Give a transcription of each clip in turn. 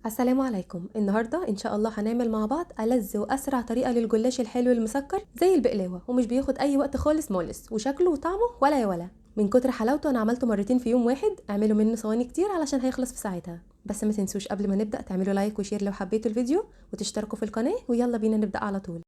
السلام عليكم. النهارده ان شاء الله هنعمل مع بعض ألذ واسرع طريقه للجلاش الحلو المسكر زي البقلاوه، ومش بياخد اي وقت خالص مولس، وشكله وطعمه ولا يا ولا. من كتر حلاوته انا عملته مرتين في يوم واحد. اعملوا منه صواني كتير علشان هيخلص في ساعتها. بس ما تنسوش قبل ما نبدا تعملوا لايك وشير لو حبيتوا الفيديو، وتشتركوا في القناه. ويلا بينا نبدا على طول.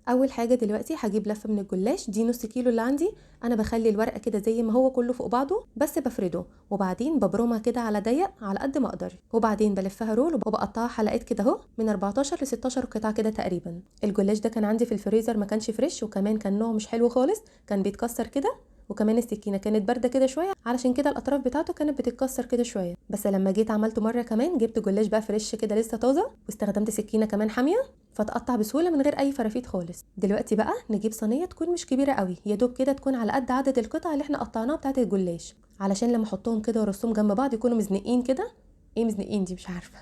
اول حاجه دلوقتي هجيب لفه من الجلاش دي نص كيلو اللي عندي. انا بخلي الورقه كده زي ما هو كله فوق بعضه، بس بفرده وبعدين ببرمها كده على ضيق على قد ما اقدر، وبعدين بلفها رول وبقطعها حلقات كده اهو من 14 ل 16 قطعه كده تقريبا. الجلاش ده كان عندي في الفريزر ما كانش فريش، وكمان كان نوعه مش حلو خالص، كان بيتكسر كده. وكمان السكينه كانت بارده كده شويه، علشان كده الاطراف بتاعته كانت بتتكسر كده شويه. بس لما جيت عملته مره كمان جبت جلاش بقى فريش كده لسه طازه، واستخدمت سكينه كمان حاميه فتقطع بسهوله من غير اي فرافيت خالص. دلوقتي بقى نجيب صينيه تكون مش كبيره قوي، يا دوب كده تكون على قد عدد القطع اللي احنا قطعناها بتاعه الجلاش، علشان لما احطهم كده وارصهم جنب بعض يكونوا مزنقين كده. ايه مزنقين دي؟ مش عارفه.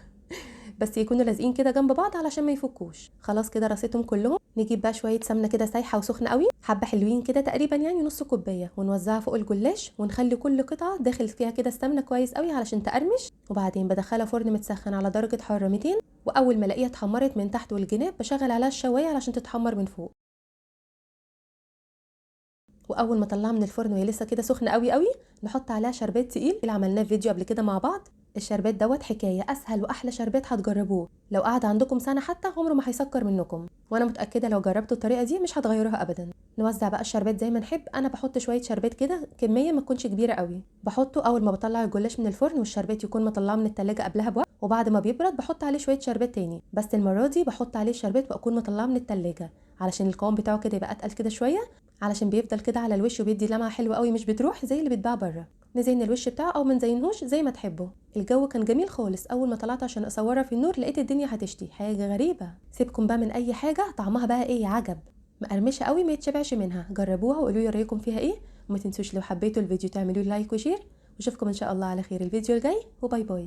بس يكونوا لازقين كده جنب بعض علشان ما يفكوش. خلاص كده رصيتهم كلهم. نجيب بقى شويه سمنه كده سايحه وسخنه قوي، حبه حلوين كده تقريبا يعني نص كوبايه، ونوزعها فوق الجلاش، ونخلي كل قطعه داخل فيها كده السمنه كويس قوي علشان تقرمش. وبعدين بدخلها فرن متسخن على درجه حراره 200، واول ما الاقيها اتحمرت من تحت والجناب بشغل عليها الشوايه علشان تتحمر من فوق. واول ما اطلعها من الفرن وهي لسه كده سخنه قوي قوي، نحط عليها شربات تقيل اللي عملناه في فيديو قبل كده مع بعض. الشربات دوت حكايه اسهل واحلى شربات هتجربوه. لو قعد عندكم سنه حتى عمره ما هيسكر منكم، وانا متاكده لو جربتوا الطريقه دي مش هتغيروها ابدا. نوزع بقى الشربات زي ما نحب. انا بحط شويه شربات كده، كميه ما تكونش كبيره قوي، بحطه اول ما بطلع الجلاش من الفرن والشربات يكون مطلعه من التلاجة قبلها بوقت، وبعد ما بيبرد بحط عليه شويه شربات تاني. بس المره دي بحط عليه الشربات واكون مطلعه من التلاجة علشان القوام بتاعه كده يبقى اتقل كده شويه، علشان بيفضل كده على الوش وبيدي لمعه حلوه قوي مش بتروح زي اللي بيتباع بره. نزين الوش بتاعه او ما نزينهوش زي ما تحبوا. الجو كان جميل خالص. اول ما طلعت عشان اصورها في النور لقيت الدنيا هتشتي حاجه غريبه. سيبكم بقى من اي حاجه، طعمها بقى ايه عجب. مقرمشه قوي ما يتشبعش منها. جربوها وقولوا لي رايكم فيها ايه. وما تنسوش لو حبيتوا الفيديو تعملوا لايك وشير، واشوفكم ان شاء الله على خير الفيديو الجاي، وباي باي.